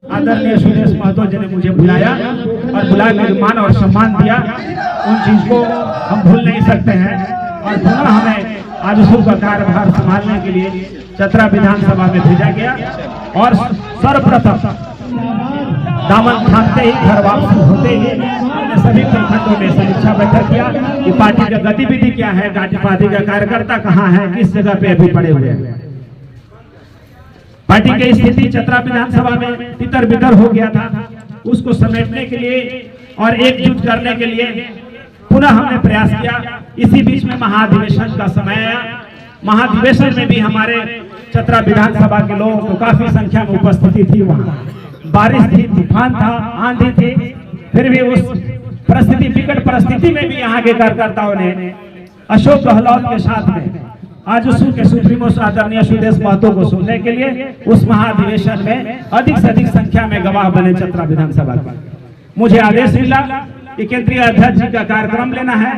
आदरणीय सुदेश महतो जी ने मुझे बुलाया और बुला के मान और सम्मान दिया, उन चीज को हम भूल नहीं सकते हैं। और पुनः हमें आजसू का कार्यभार संभालने के लिए चतरा विधानसभा में भेजा गया और सर्वप्रथम दामन थामते ही घर वापसी होते ही हमने सभी प्रखंडों में समीक्षा बैठक किया कि पार्टी का गतिविधि क्या है, पार्टी का कार्यकर्ता कहाँ है, किस जगह पे अभी पड़े हुए हैं। पार्टी की स्थिति चतरा विधानसभा में तितर बितर हो गया था, उसको समेटने के लिए और एकजुट करने के लिए पुनः हमने प्रयास किया। इसी बीच में महाधिवेशन का समय आया। महाधिवेशन में भी हमारे चतरा विधानसभा के लोगों को काफी संख्या में उपस्थिति थी। वहाँ बारिश थी, तूफान था, आंधी थी, फिर भी उस परिस्थिति विकट परिस्थिति में भी यहाँ के कार्यकर्ताओं ने अशोक गहलोत के साथ में आजसू के सुप्रीमो आदरणीय सुदेश महतो को सुनने के लिए उस महाधिवेशन में अधिक से अधिक संख्या में गवाह बने चतरा विधानसभा का। मुझे आदेश मिला कि केंद्रीय अध्यक्ष जी का कार्यक्रम लेना है।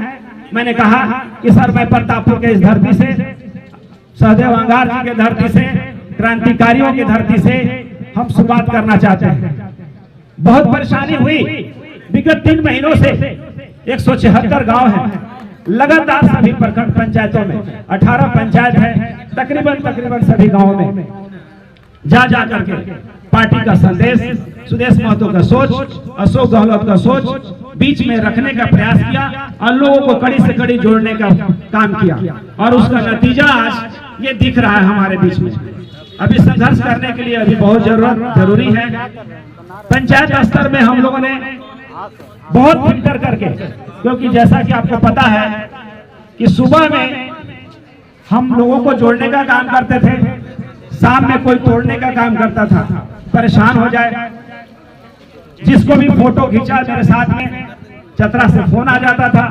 मैंने कहा कि सर, मैं प्रतापपुर के इस धरती से, सहदेव अंगार जी के धरती से, क्रांतिकारियों की धरती से हम शुरुआत करना चाहते हैं। बहुत परेशानी हुई, विगत 3 महीनों से 176 गांव हैं, लगातार सभी प्रखंड पंचायतों में 18 पंचायत है, तकरीबन सभी गांवों में जा करके पार्टी का संदेश, सुदेश महतो का सोच, अशोक गहलोत का सोच बीच में रखने का प्रयास किया और लोगों को कड़ी से कड़ी जोड़ने का काम किया और उसका नतीजा आज ये दिख रहा है हमारे बीच में। अभी संघर्ष करने के लिए अभी बहुत जरूरी है। पंचायत स्तर में हम लोगों ने बहुत फिल्टर करके, क्योंकि जैसा कि आपको पता है कि सुबह में हम लोगों को जोड़ने का काम करते थे, शाम में कोई तोड़ने का काम करता था, परेशान हो जाए। जिसको भी फोटो खींचा मेरे साथ में चतरा से फोन आ जाता था,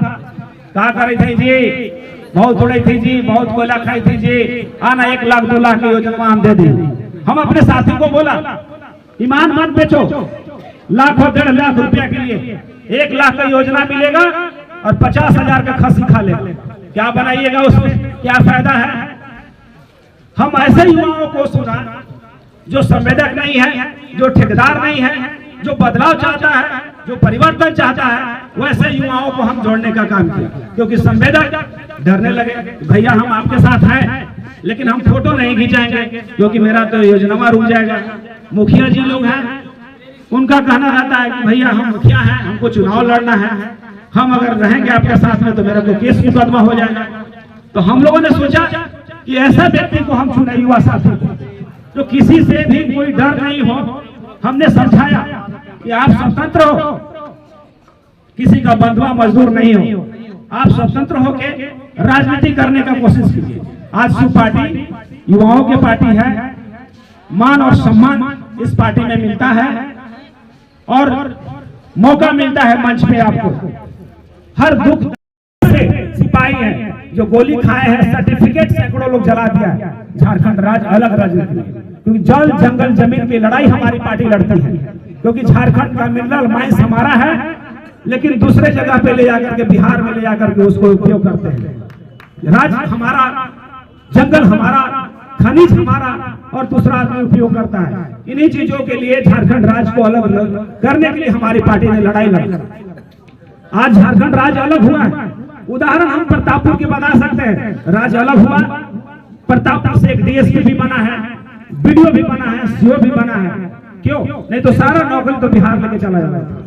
कहा करी थी जी, बहुत तोड़ी थी जी, बहुत कोयला खाई थी जी, आना 1 लाख 2 लाख की योजना हम दे दी। हम अपने साथी को बोला, ईमान मत बेचो, लाखों 1.5 लाख रुपया के लिए 1 लाख का योजना मिलेगा और 50,000 का खसी खा ले, क्या बनाइएगा उसमें, क्या फायदा है। हम ऐसे युवाओं को सुना जो संवेदक नहीं है, जो ठेकेदार नहीं है, जो बदलाव चाहता है, जो परिवर्तन चाहता है, वैसे युवाओं को हम जोड़ने का काम किया। क्योंकि संवेदक डरने लगे, भैया हम आपके साथ हैं लेकिन हम फोटो नहीं खिंचाएंगे क्योंकि मेरा तो योजना रुक जाएगा। मुखिया जी लोग हैं, उनका कहना रहता है कि भैया हम मुखिया हैं, हमको चुनाव लड़ना है, हम अगर रहेंगे आपके साथ में तो मेरा तो केस मुकदमा हो जाएगा। तो हम लोगों ने सोचा कि ऐसा व्यक्ति को हम चुने, युवा साथी को, जो किसी से भी कोई डर नहीं हो। हमने समझाया कि आप स्वतंत्र हो, किसी का बंधुआ मजदूर नहीं हो, आप स्वतंत्र होके राजनीति करने का कोशिश कीजिए। आजसू पार्टी युवाओं की पार्टी है, मान और सम्मान इस पार्टी में मिलता है और मौका मिलता है मंच पे आपको। हर दुख से सिपाही है जो गोली खाए हैं, सर्टिफिकेट सैकड़ों लोग जला दिया है। झारखंड राज्य अलग राजनीति, क्योंकि जल जंगल जमीन की लड़ाई हमारी पार्टी लड़ती है, क्योंकि झारखंड का मिनरल माइंस हमारा है, लेकिन दूसरे जगह पे ले जाकर के, बिहार में ले जाकर के उसको उपयोग करते हैं। राज्य हमारा, जंगल हमारा, खनिज हमारा और दूसरा आदमी उपयोग करता है। इन्हीं चीजों के लिए झारखंड राज्य को अलग करने के लिए हमारी पार्टी ने लड़ाई लड़ी। आज झारखंड राज्य अलग हुआ है। उदाहरण हम प्रतापपुर की बता सकते हैं, राज्य अलग हुआ, प्रतापपुर से एक डीएसपी भी बना है, बीडीओ भी बना है, सीओ भी बना है। क्यों? नहीं तो सारा नौकरी तो बिहार लेके चला जा रहा है।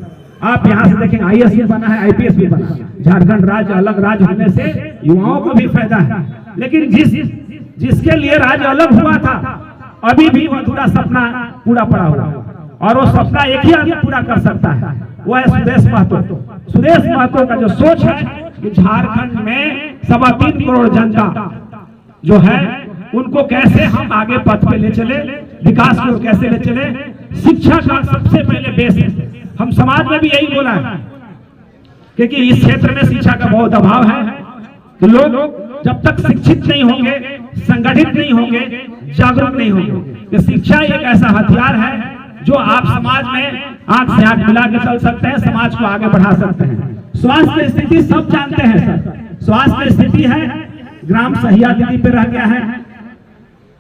आप यहाँ से देखें, आईएएस भी बना है, आईपीएस भी बना है। झारखंड राज्य अलग राज्य होने से युवाओं को भी फायदा है, लेकिन जिसके लिए राज्य अलग हुआ था, अभी भी वो अधूरा सपना पूरा पड़ा हुआ, और वो सपना एक ही आदमी पूरा कर सकता है, वो है सुदेश महतो। सुदेश महतो का जो सोच है कि झारखंड में 3.25 करोड़ जनता जो है उनको कैसे हम आगे पथ पे ले चले, विकास को कैसे ले चले। शिक्षा का सबसे पहले बेस है। हम समाज में भी यही बोला है, क्योंकि इस क्षेत्र में शिक्षा का बहुत अभाव है। तो लोग जब तक शिक्षित नहीं होंगे, संगठित नहीं होंगे, जागरूक नहीं होंगे, कि शिक्षा एक ऐसा हथियार है जो आप समाज में आंख से आंख मिला के चल सकते हैं, समाज को आगे बढ़ा सकते हैं। स्वास्थ्य स्थिति सब जानते हैं सर, स्वास्थ्य स्थिति है, ग्राम सहिया दीदी पे रह गया है।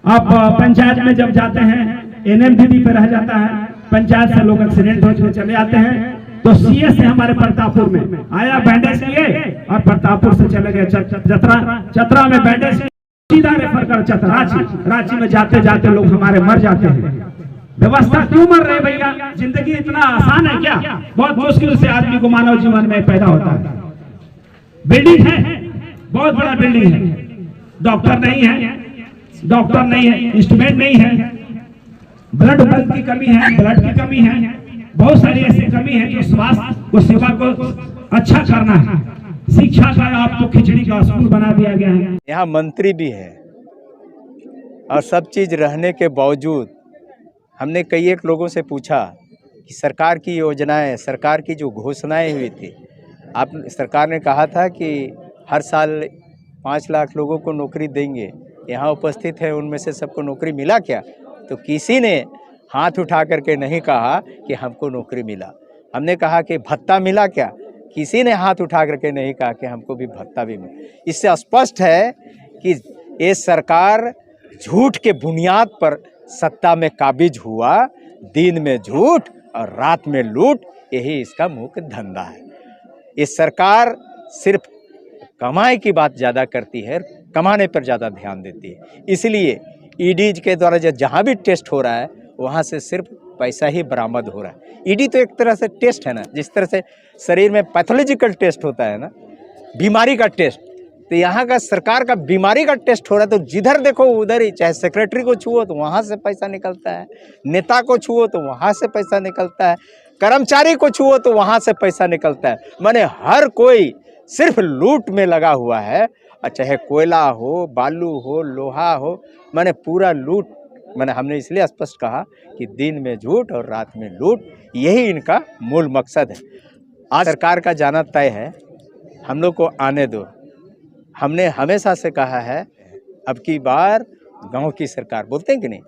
आप पंचायत में जब जाते हैं, एनएम दीदी पे रह जाता है, पंचायत से लोग एक्सीडेंट हो चुके चले आते हैं, तो सीए से हमारे प्रतापपुर में आया, बैंडेज किए और प्रतापपुर से चले गए चतरा में बैंडेज सीधा रेफर कर चतरा रांची में जाते जाते लोग हमारे मर जाते हैं। व्यवस्था क्यों मर रहे भैया? जिंदगी इतना आसान है क्या? बहुत मुश्किल से आदमी को मानव जीवन में पैदा होता है। बिल्डिंग है, बहुत बड़ा बिल्डिंग है, डॉक्टर नहीं है, इंस्ट्रूमेंट नहीं है, ब्लड बैंक की कमी है, ब्लड की कमी है, बहुत सारी ऐसी कमी है जो स्वास्थ्य को सेवा को अच्छा करना है। शिक्षा का आपको खिचड़ी का स्कूल बना दिया गया है। यहाँ मंत्री भी है और सब चीज रहने के बावजूद हमने कई एक लोगों से पूछा कि सरकार की योजनाएं, सरकार की जो घोषणाएं हुई थी, आप सरकार ने कहा था कि हर साल 5 लाख लोगों को नौकरी देंगे, यहाँ उपस्थित है उनमें से सबको नौकरी मिला क्या? तो किसी ने हाथ उठा करके नहीं कहा कि हमको नौकरी मिला। हमने कहा कि भत्ता मिला क्या? किसी ने हाथ उठा करके नहीं कहा कि हमको भी भत्ता भी मिला। इससे स्पष्ट है कि ये सरकार झूठ के बुनियाद पर सत्ता में काबिज हुआ, दिन में झूठ और रात में लूट, यही इसका मुख्य धंधा है। ये सरकार सिर्फ कमाई की बात ज़्यादा करती है, कमाने पर ज़्यादा ध्यान देती है। इसलिए ईडी के द्वारा जहाँ भी टेस्ट हो रहा है वहाँ से सिर्फ पैसा ही बरामद हो रहा है। ईडी तो एक तरह से टेस्ट है ना, जिस तरह से शरीर में पैथोलॉजिकल टेस्ट होता है ना, बीमारी का टेस्ट, तो यहाँ का सरकार का बीमारी का टेस्ट हो रहा है। तो जिधर देखो उधर ही, चाहे सेक्रेटरी को छुओ तो वहाँ से पैसा निकलता है, नेता को छुओ तो वहाँ से पैसा निकलता है, कर्मचारी को छुओ तो वहाँ से पैसा निकलता है। माने हर कोई सिर्फ लूट में लगा हुआ है, चाहे कोयला हो, बालू हो, लोहा हो, माने पूरा लूट। मैंने हमने इसलिए स्पष्ट कहा कि दिन में झूठ और रात में लूट, यही इनका मूल मकसद है। आज सरकार का जाना तय है, हम लोग को आने दो। हमने हमेशा से कहा है अब की बार गांव की सरकार, बोलते हैं कि नहीं,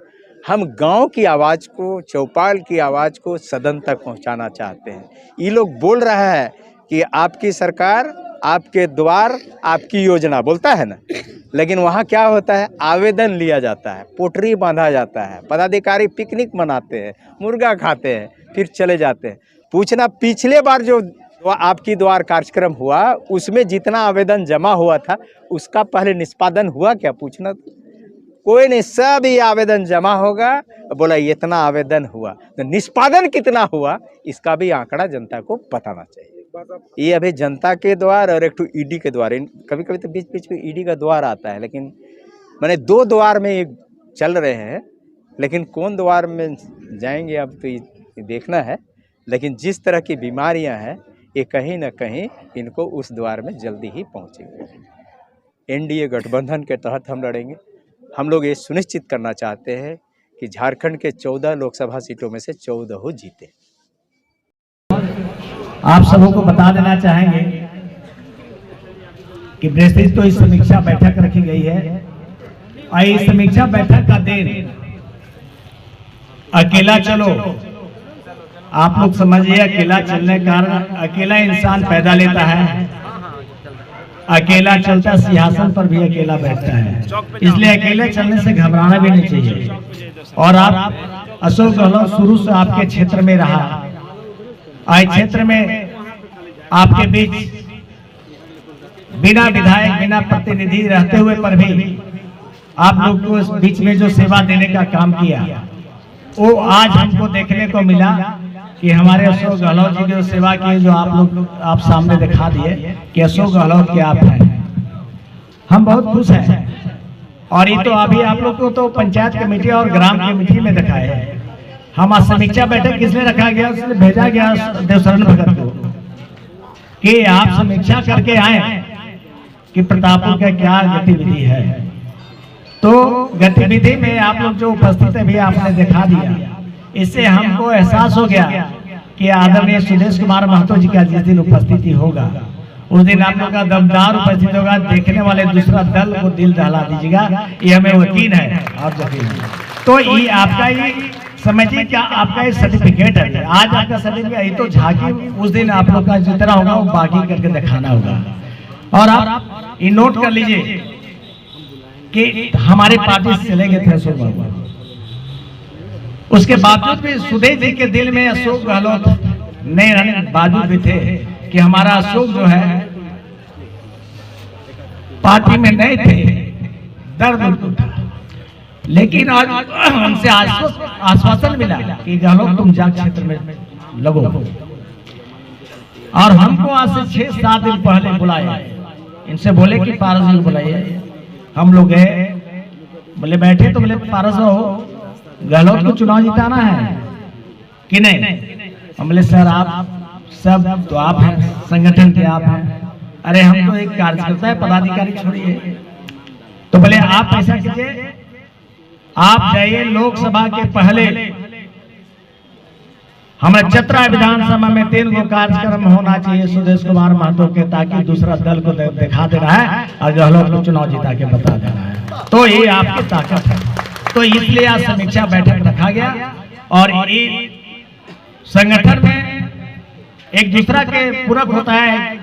हम गांव की आवाज़ को, चौपाल की आवाज़ को सदन तक पहुंचाना चाहते हैं। ये लोग बोल रहा है कि आपकी सरकार, आपके द्वार, आपकी योजना, बोलता है ना, लेकिन वहाँ क्या होता है? आवेदन लिया जाता है, पोटरी बांधा जाता है, पदाधिकारी पिकनिक मनाते हैं, मुर्गा खाते हैं, फिर चले जाते हैं। पूछना पिछले बार जो आपकी द्वार कार्यक्रम हुआ उसमें जितना आवेदन जमा हुआ था उसका पहले निष्पादन हुआ क्या? पूछना कोई नहीं, सब ये आवेदन जमा होगा, बोला इतना आवेदन हुआ, तो निष्पादन कितना हुआ इसका भी आंकड़ा जनता को बताना चाहिए। ये अभी जनता के द्वार और एक तो ईडी के द्वार, कभी कभी तो बीच बीच में ईडी का द्वार आता है, लेकिन मैंने 2 द्वार में ये चल रहे हैं, लेकिन कौन द्वार में जाएंगे अब तो ये देखना है। लेकिन जिस तरह की बीमारियां हैं ये कहीं ना कहीं इनको उस द्वार में जल्दी ही पहुंचेंगे। एनडीए गठबंधन के तहत हम लड़ेंगे। हम लोग ये सुनिश्चित करना चाहते हैं कि झारखंड के 14 लोकसभा सीटों में से 14 जीते। आप सबों को बता देना चाहेंगे कि ब्रेस्टिज तो इस समीक्षा बैठक रखी गई है और इस समीक्षा बैठक का दिन अकेला चलो, आप लोग समझिए, अकेला चलने का कारण अकेला इंसान पैदा लेता है, अकेला चलता सिंहासन पर भी अकेला बैठता है, इसलिए अकेले चलने से घबराना भी नहीं चाहिए। और आप अशोक गहलोत शुरू से आपके क्षेत्र में रहा, आज क्षेत्र में आपके बीच बिना विधायक, बिना प्रतिनिधि रहते हुए पर भी आप लोग को बीच में जो सेवा देने का काम किया, वो आज हमको देखने को मिला कि हमारे अशोक गहलोत जी की जो सेवा की, जो आप लोग आप सामने दिखा दिए कि अशोक गहलोत के आप हैं, हम बहुत खुश हैं। और ये तो अभी आप लोग को तो पंचायत कमेटी और ग्राम कमेटी में दिखाए है। हम समीक्षा बैठक किसने रखा गया, उसने भेजा गया देवशरण भगत को कि आप समीक्षा करके आए कि प्रतापपुर का क्या गतिविधि है। तो गतिविधि में आप लोग जो उपस्थित है भी आपने दिखा दिया, इससे हमको एहसास हो गया कि आदरणीय सुदेश कुमार महतो जी का जिस दिन उपस्थिति होगा उस दिन आप लोग का दमदार उपस्थित होगा। देखने वाले दूसरा दल को दिल दहला दीजिएगा, ये हमें यकीन है। आप तो ये आपका ये समझिए क्या आपका ये सर्टिफिकेट है, आज आपका सर्टिफिकेट, ये तो झांकी उस दिन आप लोग का जितना होगा वो बाकी करके दिखाना होगा। और आप ये नोट कर लीजिए कि हमारे पार्टी से चले गए थे अशोक बाबू, उसके बावजूद भी सुदेश जी के दिल में अशोक गहलोत नहीं रहने के बावजूद भी थे कि हमारा अशोक जो है पार्टी में नहीं थे, दर्द उनको था। लेकिन आज उनसे आश्वासन मिला कि गहलोत तुम जाग क्षेत्र में लगो, और हमको आज से 6-7 दिन पहले बुलाया, इनसे बोले कि पारस जी को बुलाइए। हम लोग गए, बोले बैठे, तो बोले पारस हो गहलोत को चुनाव जिताना है कि नहीं? हम बोले सर आप सब तो आप हैं, संगठन के आप हैं। अरे हम तो एक कार्यकर्ता है, पदाधिकारी छोड़िए। तो बोले आप ऐसा कीजिए, आप जाइए लोकसभा के पहले हमारे चतरा विधानसभा में 3 गो कार्यक्रम होना चाहिए सुदेश कुमार महतो के, ताकि दूसरा दल को दिखा देना है और गहलोत को चुनाव जिता के बता देना है। तो ये आपकी ताकत है। तो इसलिए आज समीक्षा बैठक रखा गया, और ये संगठन में एक दूसरा के पूरक होता है,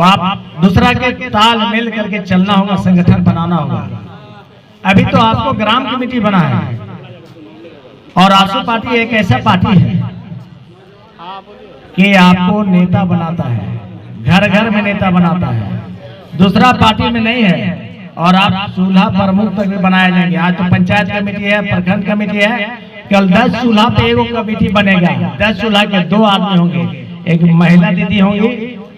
आप दूसरा के ताल मिल करके चलना होगा, संगठन बनाना होगा। अभी तो आपको ग्राम कमेटी बना है, और आसू पार्टी एक ऐसा पार्टी है कि आपको नेता बनाता है, घर घर में नेता बनाता है, दूसरा पार्टी में नहीं है। और आप चूल्हा प्रमुख तक भी बनाए जाएंगे। आज तो पंचायत कमेटी है, प्रखंड कमेटी है, कल 10 चूल्हा पे एक कमेटी बनेगा। 10 चूल्हा के 2 आदमी होंगे, एक महिला दीदी होंगी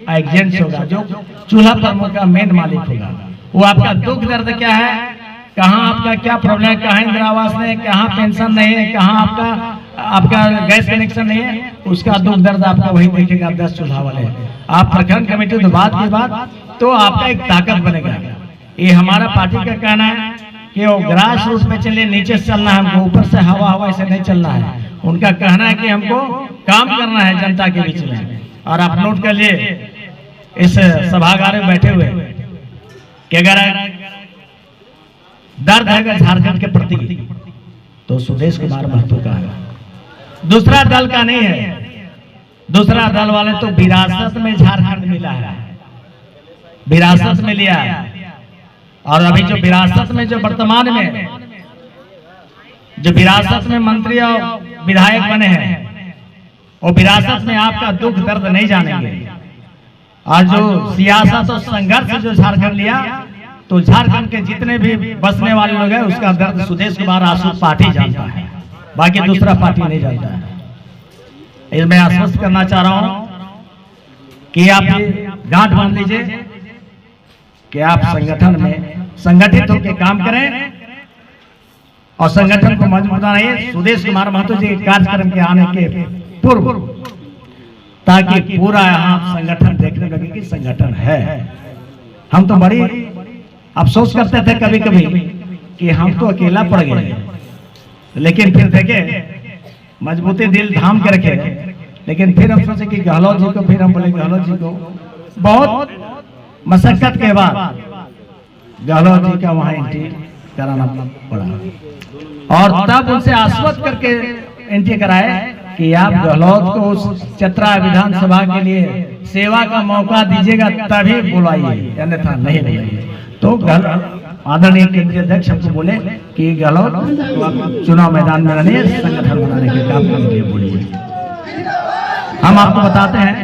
और एक जेंट्स होगा, जो चूल्हा प्रमुख का मेन मालिक होगा। वो आपका दुख दर्द क्या है, कहाँ आपका क्या प्रॉब्लम है, कहाँ इंदिरा आवास नहीं है, कहाँ पेंशन नहीं है, कहाँ आपका गैस कनेक्शन नहीं है, उसका दुख दर्द आपका वही देखेगा 10 चूल्हा वाले। आप प्रखंड कमेटी तो बात की बात, तो आपका एक ताकत बनेगा। ये हमारा पार्टी का कहना है कि वो ग्रास रूट पे चलिए, नीचे से चलना है हमको, ऊपर से हवा से नहीं चलना है। उनका कहना है कि हमको काम करना है जनता के बीच में। और आप नोट कर लिए इस सभागार में बैठे हुए कि अगर दर्द है झारखंड के प्रति तो सुदेश कुमार महतो का है, दूसरा दल का नहीं है। दूसरा दल वाले तो विरासत में झारखंड मिला है, विरासत में लिया है। और अभी जो विरासत में, जो वर्तमान में जो विरासत में मंत्री और विधायक बने हैं, वो विरासत में आपका दुख दर्द नहीं जानेंगे। और जो सियासत और संघर्ष जो झारखंड लिया, तो झारखंड के जितने भी बसने वाले लोग हैं, उसका दर्द सुदेश कुमार आसू पार्टी जानता है, बाकी दूसरा पार्टी नहीं जानता है। मैं आश्वस्त करना चाह रहा हूं कि आप गांठ बांध लीजिए कि आप संगठन में संगठित होकर काम करें और संगठन को मजबूत बनाइए। सुदेश कुमार महतो जी के कार्यक्रम के आने के पूर्व, ताकि पूरा यहाँ संगठन देखने लगे कि संगठन है। हम तो बड़ी अफसोस करते थे कभी कभी कि हम तो अकेला पड़ गए, लेकिन फिर देखे मजबूती दिल थाम के रखे। लेकिन फिर हम सोचे कि गहलोत जी को, फिर हम बोले गहलोत जी को बहुत मशक्कत के बाद गहलोत जी का वहां एंट्री कराना पड़ा, और तब उनसे आश्वस्त करके एंट्री कराए कि आप गहलोत को उस चतरा विधानसभा के लिए सेवा का मौका दीजिएगा, तभी बुलाइए, अन्यथा नहीं बुलाइए। तो आदरणीय केंद्रीय अध्यक्ष हमको बोले कि गहलोत चुनाव मैदान में रहने, संगठन बनाने के काम करने के लिए बोलिए। हम आपको बताते हैं